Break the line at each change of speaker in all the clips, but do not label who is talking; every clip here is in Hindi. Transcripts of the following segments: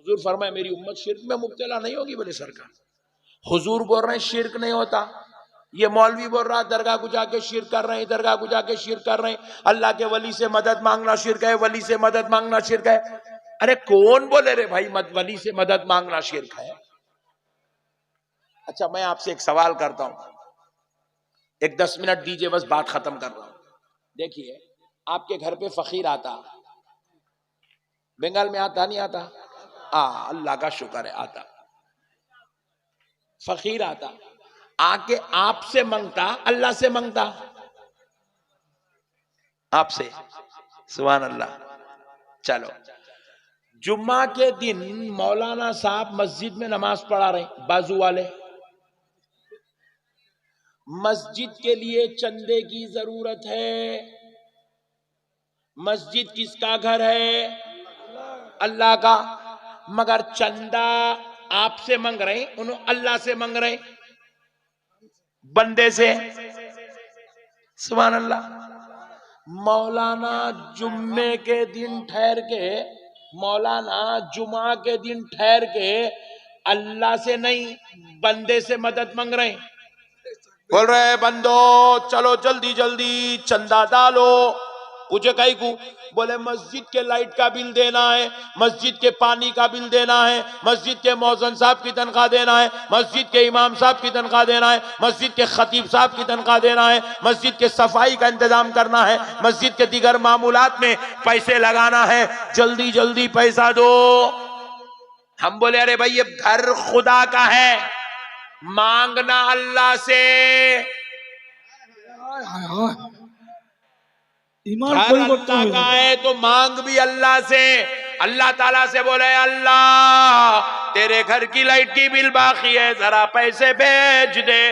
हुजूर फरमाए मेरी उम्मत शिर्क में मुब्तला नहीं होगी। बोले सरकार, हुजूर बोल रहे हैं शिर्क नहीं होता, ये मौलवी बोल रहा है दरगाह को जाके शिर्क कर रहे हैं, दरगाह को जाके शिर्क कर रहे हैं, अल्लाह के वली से मदद मांगना शिर्क है, वली से मदद मांगना शिर्क है। अरे कौन बोले रे भाई वली से मदद मांगना शिर्क है? अच्छा मैं आपसे एक सवाल करता हूं, एक 10 मिनट दीजिए, बस बात खत्म कर रहा हूं। देखिए आपके घर पे फकीर आता, बंगाल में आता नहीं आता? अल्लाह का शुक्र है आता। फकीर आता आके आपसे मांगता, अल्लाह से मांगता? आपसे। सुभान अल्लाह। चलो जुम्मा के दिन मौलाना साहब मस्जिद में नमाज पढ़ा रहे, बाजू वाले, मस्जिद के लिए चंदे की जरूरत है। मस्जिद किसका घर है? अल्लाह का। मगर चंदा आपसे मांग रहे, उन्होंने अल्लाह से मांग रहे, बंदे से। सुभान अल्लाह। मौलाना जुम्मे के दिन ठहर के, मौलाना जुमा के दिन ठहर के अल्लाह से नहीं बंदे से मदद मांग रहे, बोल रहे बंदो चलो जल्दी जल्दी चंदा डालो। पूछे कई को? बोले मस्जिद के लाइट का बिल देना है, मस्जिद के पानी का बिल देना है, मस्जिद के मौजन साहब की तनख्वाह देना है, मस्जिद के इमाम साहब की तनख्वाह देना है, मस्जिद के खतीब साहब की तनख्वाह देना है, मस्जिद के सफाई का इंतजाम करना है, मस्जिद के दीगर मामूलात में पैसे लगाना है, जल्दी जल्दी पैसा दो। हम बोले अरे भाई ये घर खुदा का है, मांगना अल्लाह से। घर अल्लाह का है तो मांग भी अल्लाह से। अल्लाह ताला से बोले अल्लाह तेरे घर की लाइट की बिल बाकी है, जरा पैसे भेज दे।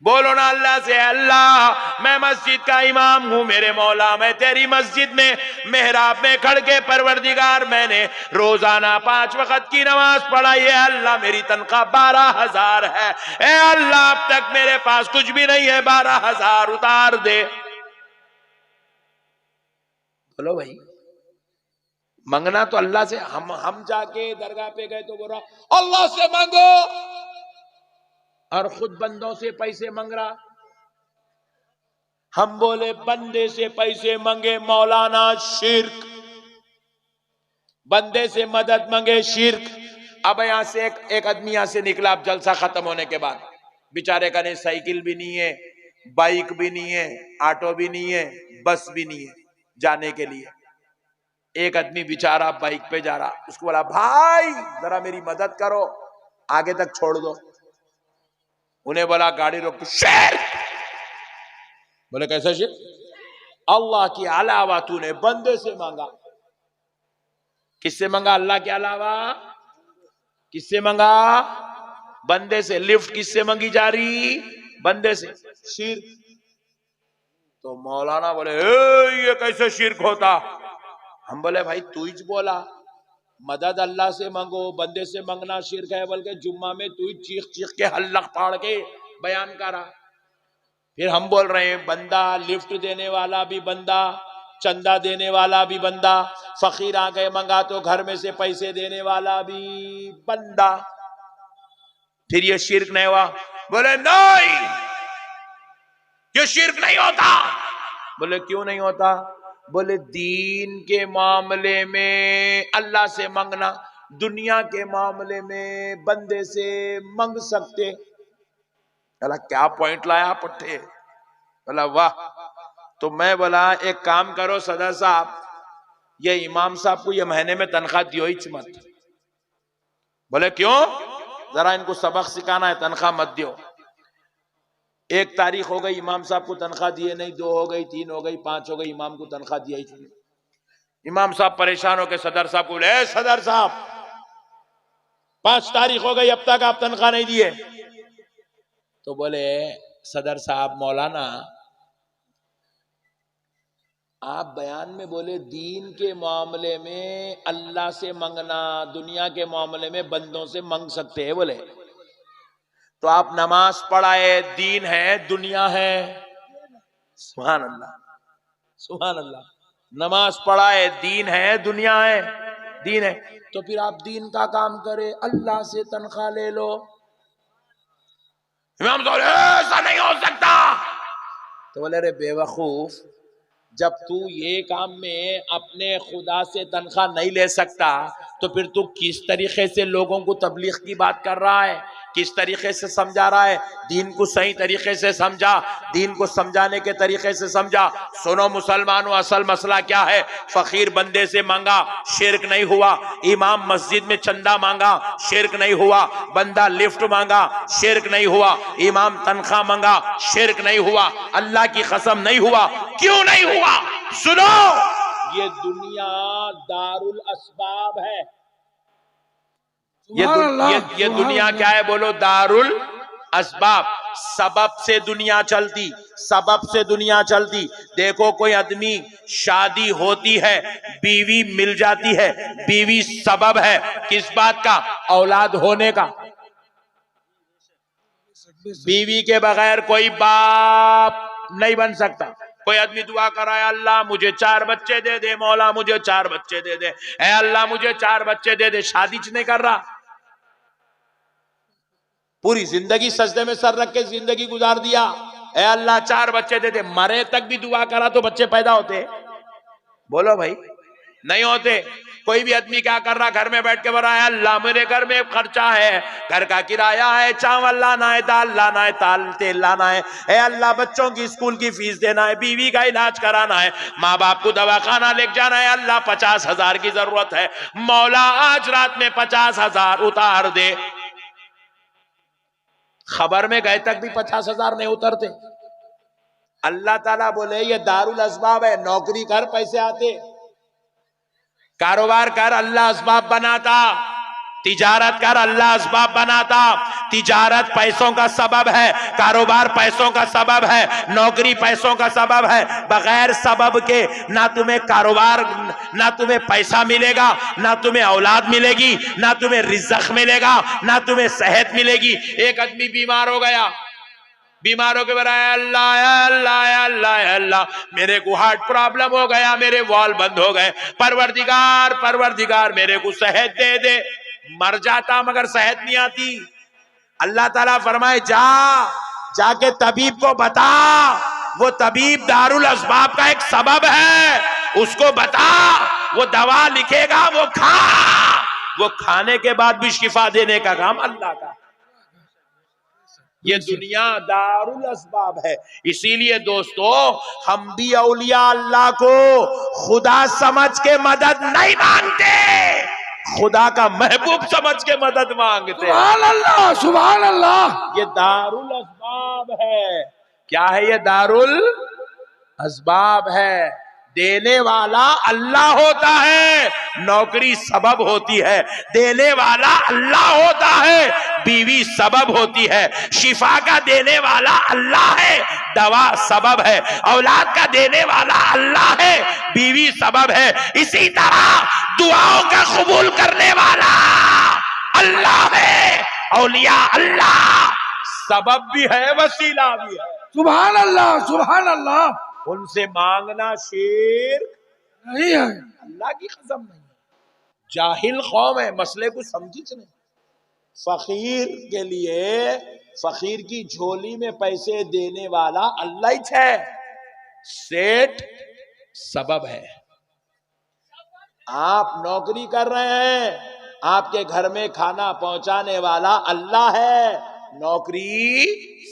बोलो ना अल्लाह से, अल्लाह मैं मस्जिद का इमाम हूं, मेरे मौला मैं तेरी मस्जिद में मेहराब में खड़ के परवरदिगार मैंने रोजाना 5 वक्त की नमाज पढ़ाई है, अल्लाह मेरी तनख्वाह 12,000 है, ए अल्लाह अब तक मेरे पास कुछ भी नहीं है, 12,000 उतार दे। बोलो भाई मांगना तो अल्लाह से। हम जाके दरगाह पे गए तो बोल रहा अल्लाह से मांगो, और खुद बंदों से पैसे मांग रहा। हम बोले बंदे से पैसे मांगे मौलाना शिर्क, बंदे से मदद मांगे शिर्क। अब यहां से एक आदमी यहां से निकला, अब जलसा खत्म होने के बाद, बेचारे का नहीं साइकिल भी नहीं है, बाइक भी नहीं है, ऑटो भी नहीं है, बस भी नहीं है जाने के लिए। एक आदमी बेचारा बाइक पे जा रहा, उसको बोला भाई जरा मेरी मदद करो, आगे तक छोड़ दो। उन्हें बोला गाड़ी रोक। तो शिर्क। बोले कैसा शिर्क? अल्लाह के अलावा तूने बंदे से मांगा। किससे मांगा? अल्लाह के अलावा। किससे मांगा? बंदे से। लिफ्ट किससे मांगी जा रही? बंदे से। शिर्क। तो मौलाना बोले ये कैसे शिर्क होता? हम बोले भाई तू ही बोला मदद अल्लाह से मांगो, बंदे से मांगना शिर्क है, बल्कि जुम्मा में तू ही चीख चीख के हल्लक फाड़ के बयान करा। फिर हम बोल रहे हैं बंदा, लिफ्ट देने वाला भी बंदा, चंदा देने वाला भी बंदा, फकीर आ गए मंगा तो घर में से पैसे देने वाला भी बंदा, फिर ये शिर्क नहीं हुआ? बोले नहीं ये शिर्क नहीं होता। बोले क्यों नहीं होता? बोले दीन के मामले में अल्लाह से मांगना, दुनिया के मामले में बंदे से मांग सकते। बोला क्या पॉइंट लाया पट्टे? बोला वाह। तो मैं बोला एक काम करो सदर साहब, ये इमाम साहब को ये महीने में तनख्वाह दियो ही मत। बोले क्यों? जरा इनको सबक सिखाना है, तनख्वाह मत दियो। 1 तारीख हो गई, इमाम साहब को तनख्वाह दिए नहीं, 2 हो गई, 3 हो गई, 5 हो गई, इमाम को तनख्वाह दिया ही नहीं। इमाम साहब परेशान होकर सदर साहब को बोले सदर साहब 5 तारीख हो गई, अब तक आप तनख्वाह नहीं दिए। तो बोले सदर साहब मौलाना आप बयान में बोले दीन के मामले में अल्लाह से मांगना, दुनिया के मामले में बंदों से मांग सकते हैं। बोले तो आप नमाज पढ़ाए, दीन है दुनिया है। सुभान अल्लाह, सुभान अल्लाह। नमाज पढ़ाए, दीन है दुनिया है। दीन है। तो फिर आप दीन का काम करें, अल्लाह से तनख्वाह ले लो। इमाम साहब ऐसा नहीं हो सकता। तो बोले रे बेवकूफ, जब तू ये काम में अपने खुदा से तनख्वाह नहीं ले सकता तो फिर तू किस तरीके से लोगों को तबलीग की बात कर रहा है, किस तरीके से समझा रहा है? दीन को सही तरीके से समझा, दीन को समझाने के तरीके से समझा। सुनो मुसलमानों, असल मसला क्या है? फकीर बंदे से मांगा, शिरक नहीं हुआ। इमाम मस्जिद में चंदा मांगा, शिरक नहीं हुआ। बंदा लिफ्ट मांगा, शिरक नहीं हुआ। इमाम तनख्वाह मांगा, शिरक नहीं हुआ। अल्लाह की कसम नहीं हुआ। क्यों नहीं हुआ? सुनो, ये दुनिया दारुल अस्बाब है। ये दुनिया क्या है? बोलो, दारुल अस्बाब। सबब से दुनिया चलती, सबब से दुनिया चलती। देखो, कोई आदमी शादी होती है, बीवी मिल जाती है, बीवी सबब है किस बात का? औलाद होने का। बीवी के बगैर कोई बाप नहीं बन सकता। कोई आदमी दुआ कराए, अल्लाह मुझे 4 बच्चे दे दे, मौला मुझे 4 बच्चे दे दे, ऐ अल्लाह मुझे 4 बच्चे दे दे। शादी नहीं कर रहा, पूरी जिंदगी सजदे में सर रख के जिंदगी गुजार दिया। ऐ अल्लाह 4 बच्चे दे दे, मरे तक भी दुआ करा तो बच्चे पैदा होते? बोलो भाई, नहीं होते। कोई भी आदमी क्या कर रहा? घर में बैठ के बोल रहा है, अल्लाह मेरे घर में खर्चा है, घर का किराया है, चावल लाना है, दाल लाना है, तेल लाना है, ए अल्लाह बच्चों की स्कूल की फीस देना है, बीवी का इलाज कराना है, माँ बाप को दवाखाना ले जाना है। अल्लाह 50,000 की जरूरत है, मौला आज रात में 50,000 उतार दे। खबर में गए तक भी 50,000 नहीं उतरते। अल्लाह ताला बोले ये दारुल अस्बाब है, नौकरी कर पैसे आते, कारोबार कर अल्लाह असबाब बनाता, तिजारत कर अल्लाह असबाब बनाता। तिजारत पैसों का सबब है, कारोबार पैसों का सबब है, नौकरी पैसों का सबब है। बगैर सबब के ना तुम्हें कारोबार, ना तुम्हें पैसा मिलेगा, ना तुम्हें औलाद मिलेगी, ना तुम्हें रिज़्क़ मिलेगा, ना तुम्हें सेहत मिलेगी। एक आदमी बीमार हो गया, बीमारों के बनाया, अल्लाह अल्लाह अल्लाह अल्लाह, मेरे को हार्ट प्रॉब्लम हो गया, मेरे वॉल बंद हो गए, परवरदिगार परवरदिगार मेरे को सेहत दे दे। मर जाता मगर सेहत नहीं आती। अल्लाह ताला फरमाए, जाके तबीब को बता, वो तबीब दारुल अस्बाब का एक सबब है, उसको बता, वो दवा लिखेगा, वो खा, वो खाने के बाद भी शिफा देने का काम अल्लाह का। ये दुनिया दारुल अस्बाब है। इसीलिए दोस्तों, हम भी औलिया अल्लाह को खुदा समझ के मदद नहीं मांगते, खुदा का महबूब समझ के मदद मांगते।
सुभान अल्लाह, सुभान अल्लाह।
ये दारुल अस्बाब है। क्या है ये? दारुल अस्बाब है। देने वाला अल्लाह होता है, नौकरी सबब होती है। देने वाला अल्लाह होता है, बीवी सबब होती है। शिफा का देने वाला अल्लाह है, दवा सबब है। औलाद का देने वाला अल्लाह है, बीवी सबब है। इसी तरह दुआओं का कबूल करने वाला अल्लाह है। औलिया अल्लाह सबब भी है, वसीला भी है।
सुभान अल्लाह, सुभान अल्लाह।
उनसे मांगना शिर्क
नहीं है,
अल्लाह की कसम नहीं है। जाहिल कौम है, मसले को समझी नहीं। फकीर के लिए, फकीर की झोली में पैसे देने वाला अल्लाह ही है, सेठ सबब है। आप नौकरी कर रहे हैं, आपके घर में खाना पहुंचाने वाला अल्लाह है, नौकरी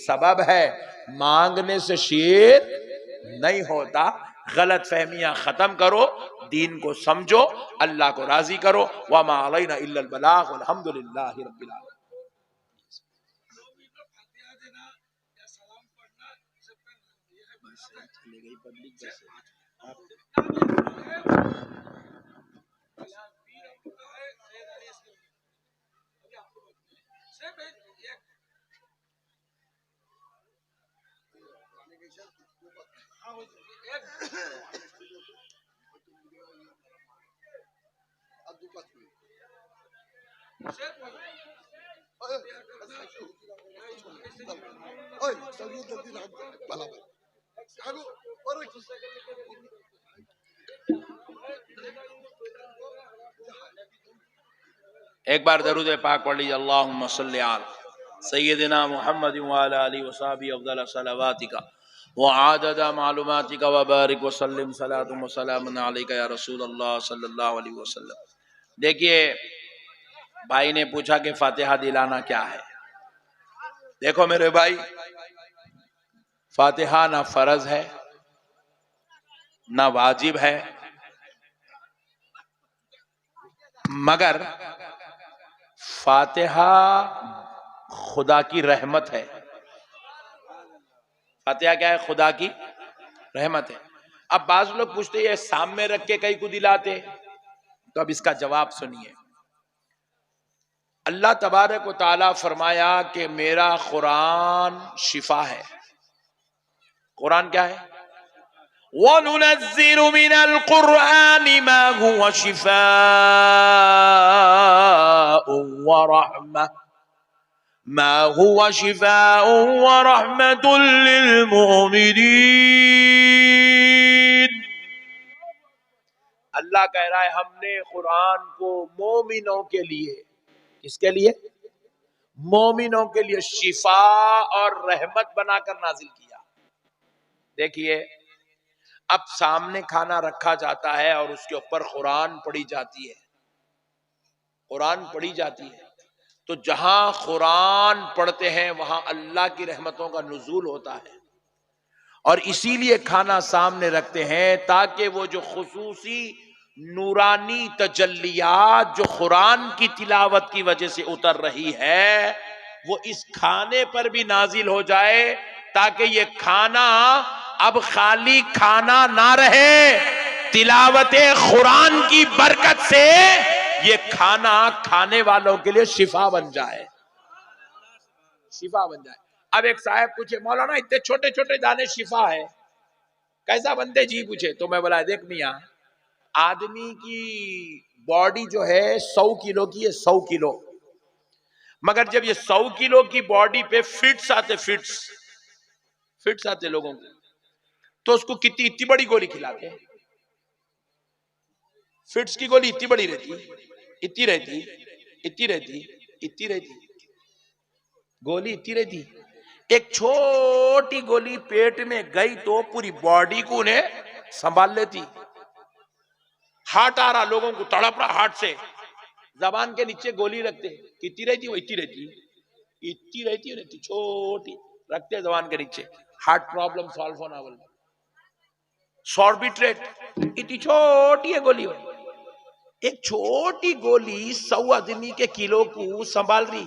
सबब है। मांगने से शेर नहीं होता। गलत फहमियां खत्म करो, दीन को समझो, अल्लाह को राजी करो। वमा अलैना इल्लल बलाग, वल्हम्दुलिल्लाहि रब्बिल आलमीन। एक बार दरूद पाक पढ़ लीजिए, अल्लाहुम्मा सल्ली अला सय्यदिना मुहम्मद व अला आलिहि व सहबिहि अफ़ज़ल सलावातिका व आददा मालूमातिका व बारिक व सल्लिम सलातुम व सलामुन अलैका या रसूलल्लाह सल्लल्लाहु अलैहि वसल्लम। देखिए, भाई ने पूछा कि फातिहा दिलाना क्या है। देखो मेरे भाई, फातिहा ना फर्ज है ना वाजिब है, मगर फातिहा खुदा की रहमत है। फातिहा क्या है? खुदा की रहमत है। अब बाज लोग पूछते हैं सामने रख के कहीं को दिलाते, तो अब इसका जवाब सुनिए। अल्लाह तबारक व तआला फरमाया कि मेरा कुरान शिफा है। कुरान क्या है? वनुनज़्ज़िलु मिनल कुरआनि मा हुवा शिफाउन व रहमा मा हुवा शिफाउन व रहमतुल लिल मुमिनीन। अल्लाह कह रहा है हमने कुरान को मोमिनों के लिए, किसके लिए? मोमिनों के लिए शिफा और रहमत बनाकर नाजिल किया। देखिए, अब सामने खाना रखा जाता है और उसके ऊपर कुरान पढ़ी जाती है, कुरान पढ़ी जाती है, तो जहां कुरान पढ़ते हैं वहां अल्लाह की रहमतों का नुज़ूल होता है। और इसीलिए खाना सामने रखते हैं ताकि वो जो खुसूसी नूरानी तजल्लियात जो कुरान की तिलावत की वजह से उतर रही है वो इस खाने पर भी नाजिल हो जाए, ताकि ये खाना अब खाली खाना ना रहे, तिलावते कुरान की बरकत से ये खाना खाने वालों के लिए शिफा बन जाए, शिफा बन जाए। अब एक साहब पूछे, मौलाना इतने छोटे छोटे दाने शिफा है, कैसा बनते जी? पूछे तो मैं बोला, देख मियां, आदमी की बॉडी जो है 100 किलो की है, 100 किलो, मगर जब ये 100 किलो की बॉडी पे फिट्स आते लोगों को, तो उसको कितनी इतनी बड़ी गोली खिलाते हैं। फिट्स की गोली इतनी बड़ी रहती, इतनी रहती, इतनी रहती, इतनी रहती, गोली इतनी रहती। एक छोटी गोली पेट में गई तो पूरी बॉडी को उन्हें संभाल लेती। हार्ट आ रहा, लोगों को तड़प रहा हार्ट से, जबान के नीचे गोली रखते, कितनी रहती? वो इतनी रहती, इतनी रहती, छोटी रखते जबान के नीचे। हार्ट प्रॉब्लम सॉल्व होना बोल, सॉर्बिट्रेट, इतनी छोटी है गोली। एक छोटी गोली 100 आदमी के किलो को संभाल रही,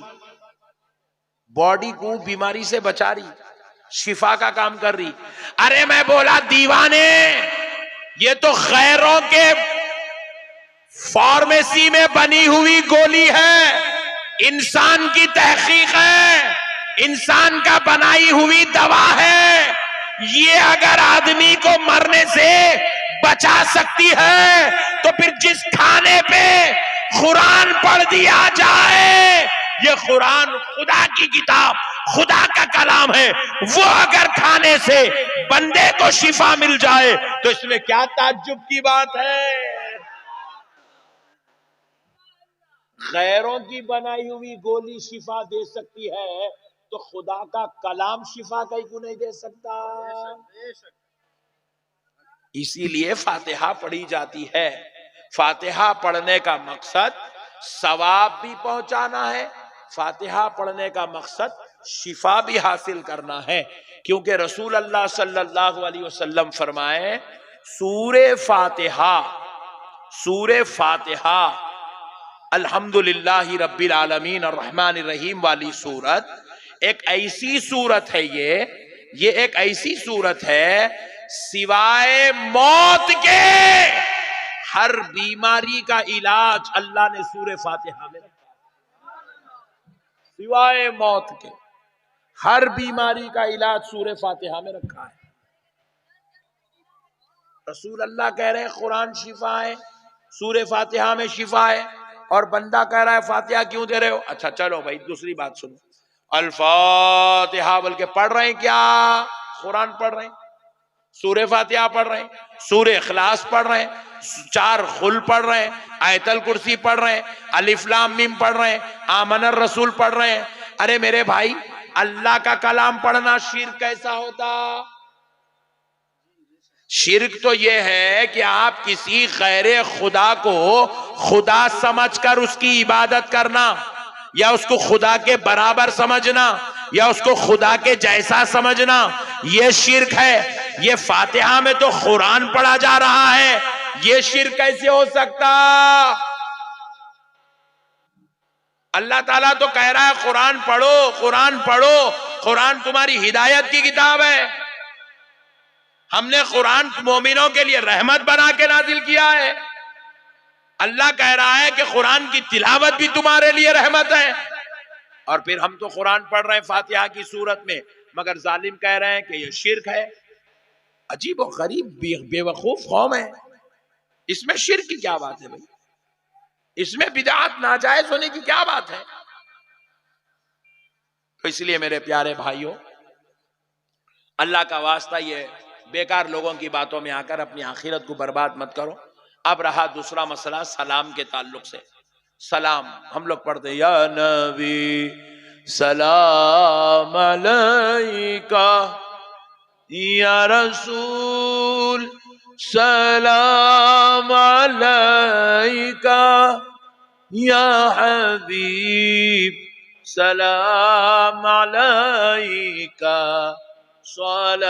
बॉडी को बीमारी से बचा रही, शिफा का काम कर रही। अरे मैं बोला दीवाने, ये तो गैरों के फार्मेसी में बनी हुई गोली है, इंसान की तहकीक है, इंसान का बनाई हुई दवा है। ये अगर आदमी को मरने से बचा सकती है तो फिर जिस खाने पे कुरान पढ़ दिया जाए, ये कुरान खुदा की किताब, खुदा का कलाम है, वो अगर खाने से बंदे को शिफा मिल जाए तो इसमें क्या ताज्जुब की बात है। गैरों की बनाई हुई गोली शिफा दे सकती है तो खुदा का कलाम शिफा कहीं को नहीं दे सकता। इसीलिए फातिहा पढ़ी जाती है। फातिहा पढ़ने का मकसद सवाब भी पहुंचाना है, फातिहा पढ़ने का मकसद शिफा भी हासिल करना है, क्योंकि रसूल अल्लाह सल्लल्लाहु अलैहि वसल्लम फरमाए, सूरे फातिहा अल्हम्दुलिल्लाहि रब्बिल आलमीन अर्रहमानिर रहीम वाली सूरत एक ऐसी सूरत है, ये एक ऐसी सूरत है, सिवाय मौत के हर बीमारी का इलाज अल्लाह ने सूरे फातिहा में रखा। सिवाय मौत के हर बीमारी का इलाज सूरे फातिहा में रखा है। रसूल अल्लाह कह रहे हैं कुरान शिफा है, सूरे फातिहा में शिफा है, और बंदा कह रहा है फातिहा क्यों दे रहे हो? अच्छा चलो भाई दूसरी बात सुनो, अल फातिहा बोल के पढ़ रहे हैं क्या? कुरान पढ़ रहे हैं, सूरे फातिहा पढ़ रहे हैं, सूरे इखलास पढ़ रहे हैं, चार खुल पढ़ रहे हैं, आयतल कुर्सी पढ़ रहे हैं, अलिफ लाम मीम पढ़ रहे हैं, आमनर रसूल पढ़ रहे हैं। अरे मेरे भाई, अल्लाह का कलाम पढ़ना शिर्क कैसा होता? शिर्क तो यह है कि आप किसी गैर खुदा को खुदा समझकर उसकी इबादत करना, या उसको खुदा के बराबर समझना, या उसको खुदा के जैसा समझना, यह शिर्क है। ये फातिहा में तो कुरान पढ़ा जा रहा है, यह शिर्क कैसे हो सकता? अल्लाह ताला तो कह रहा है कुरान पढ़ो, कुरान पढ़ो, कुरान तुम्हारी हिदायत की किताब है। हमने कुरान मोमिनों के लिए रहमत बना के नाजिल किया है। अल्लाह कह रहा है कि कुरान की तिलावत भी तुम्हारे लिए रहमत है। और फिर हम तो कुरान पढ़ रहे हैं फातिहा की सूरत में, मगर जालिम कह रहे हैं कि यह शिर्क है। अजीब और गरीब बेवकूफ कौम है। इसमें शिर्क की क्या बात है भाई? इसमें बिदअत नाजायज होने की क्या बात है? तो इसलिए मेरे प्यारे भाइयों, अल्लाह का वास्ता, ये बेकार लोगों की बातों में आकर अपनी आखिरत को बर्बाद मत करो। अब रहा दूसरा मसला सलाम के ताल्लुक से। सलाम हम लोग पढ़ते हैं, या नबी सलाम अलैका, या रसूल सलाम अलैका, या हबीब सलाम अलैका, सलावतुल्लाह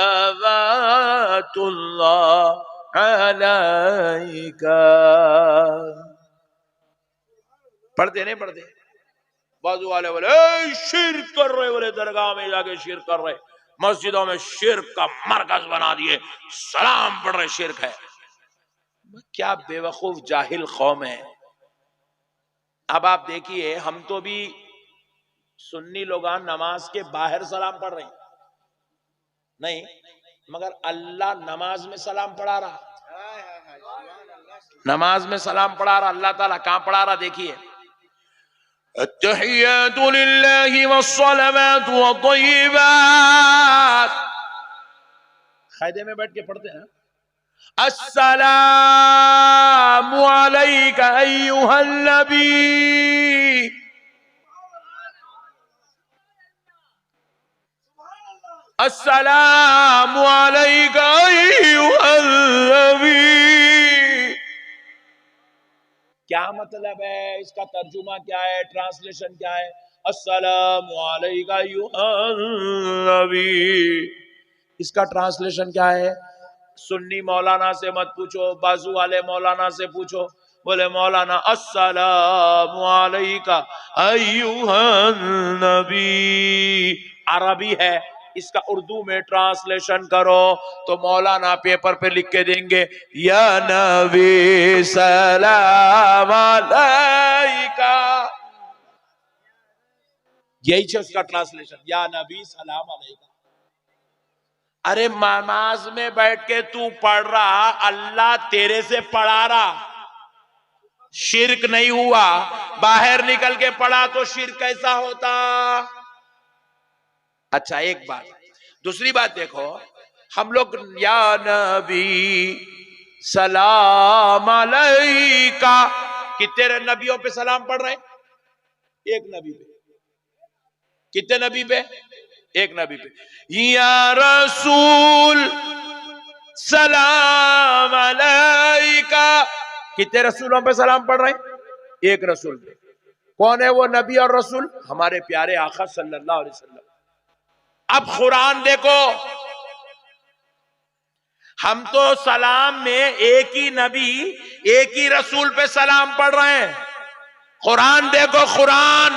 अलैका। पढ़ते नहीं पढ़ते? बाजू वाले बोले शिर्क कर रहे, बोले दरगाह में जाके शिर्क कर रहे, मस्जिदों में शिर्क का मरकज बना दिए, सलाम पढ़ रहे, शिर्क है। क्या बेवकूफ जाहिल कौम है। अब आप देखिए, हम तो भी सुन्नी लोग नमाज के बाहर सलाम पढ़ रहे हैं नहीं, मगर अल्लाह नमाज में सलाम पढ़ा रहा, नमाज में सलाम पढ़ा रहा। अल्लाह ताला कहां पढ़ा रहा? देखिए, अत्तहियातु लिल्लाहि वस्सलावातु वत्तय्यिबात, कायदे में बैठ के पढ़ते हैं। अस्सलामु अलैका अय्युहन नबी, अस्सलामु अलैका अय्युहन नबी। क्या मतलब है इसका? तर्जुमा क्या है? ट्रांसलेशन क्या है? अस्सलामु अलैका अय्युहन नबी, इसका ट्रांसलेशन क्या है? सुन्नी मौलाना से मत पूछो, बाजू वाले मौलाना से पूछो। बोले मौलाना अस्सलामु अलैका अय्युहन नबी अरबी है, इसका उर्दू में ट्रांसलेशन करो तो मौलाना पेपर पे लिख के देंगे, या नबी सलाम अलैका। यही है उसका ट्रांसलेशन, या नबी सलाम अलैका। अरे नमाज में बैठ के तू पढ़ रहा, अल्लाह तेरे से पढ़ा रहा, शिर्क नहीं हुआ। बाहर निकल के पढ़ा तो शिर्क कैसा होता? अच्छा, एक बात। दूसरी बात देखो, हम लोग या नबी सलाम अलैका, कितने नबियों पे सलाम पढ़ रहे हैं? एक नबी पे। कितने नबी पे? एक नबी पे। या रसूल सलाम अलैका, कितने रसूलों पे सलाम पढ़ रहे हैं? एक रसूल पे। कौन है वो नबी और रसूल? हमारे प्यारे आका सल्लल्लाहु अलैहि वसल्लम। अब कुरान देखो, हम तो सलाम में एक ही नबी एक ही रसूल पे सलाम पढ़ रहे हैं। कुरान देखो, कुरान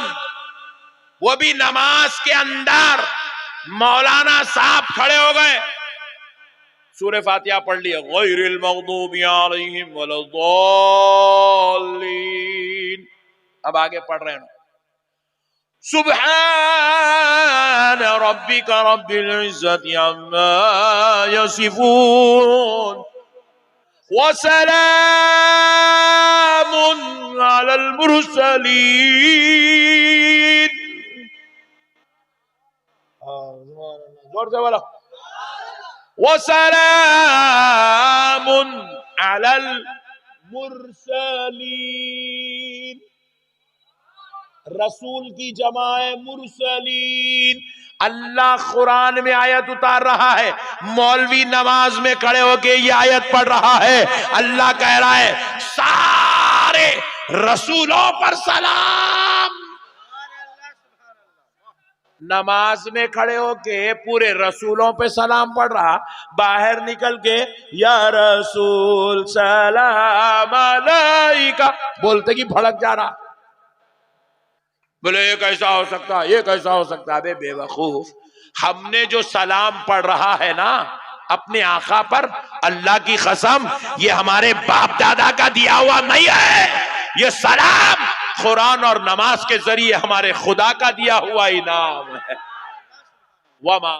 वो भी नमाज के अंदर मौलाना साहब खड़े हो गए, सूरह फातिहा पढ़ लिया, गैरिल मग़दूबि अलैहिम वलद्दाल्लीन। अब आगे पढ़ रहे हैं, सुब्हान रब्बिका रब्बिल इज्जति अम्मा यसिफून व सलामुन अलल मुरसलीन। जोर से बोलो, व सलामुन अलल मुरसलीन, रसूल की जमा है मुरसलीन। अल्लाह कुरान में आयत उतार रहा है, मौलवी नमाज में खड़े होके ये आयत पढ़ रहा है। अल्लाह कह रहा है सारे रसूलों पर सलाम। नमाज में खड़े होके पूरे रसूलों पे सलाम पढ़ रहा, बाहर निकल के या रसूल सलाम अलैका बोलते कि भड़क जा रहा। बोले ये कैसा हो सकता, ये कैसा हो सकता। अबे बेवकूफ, हमने जो सलाम पढ़ रहा है ना अपने आका पर, अल्लाह की कसम ये हमारे बाप दादा का दिया हुआ नहीं है। ये सलाम कुरान और नमाज के जरिए हमारे खुदा का दिया हुआ इनाम है। वमा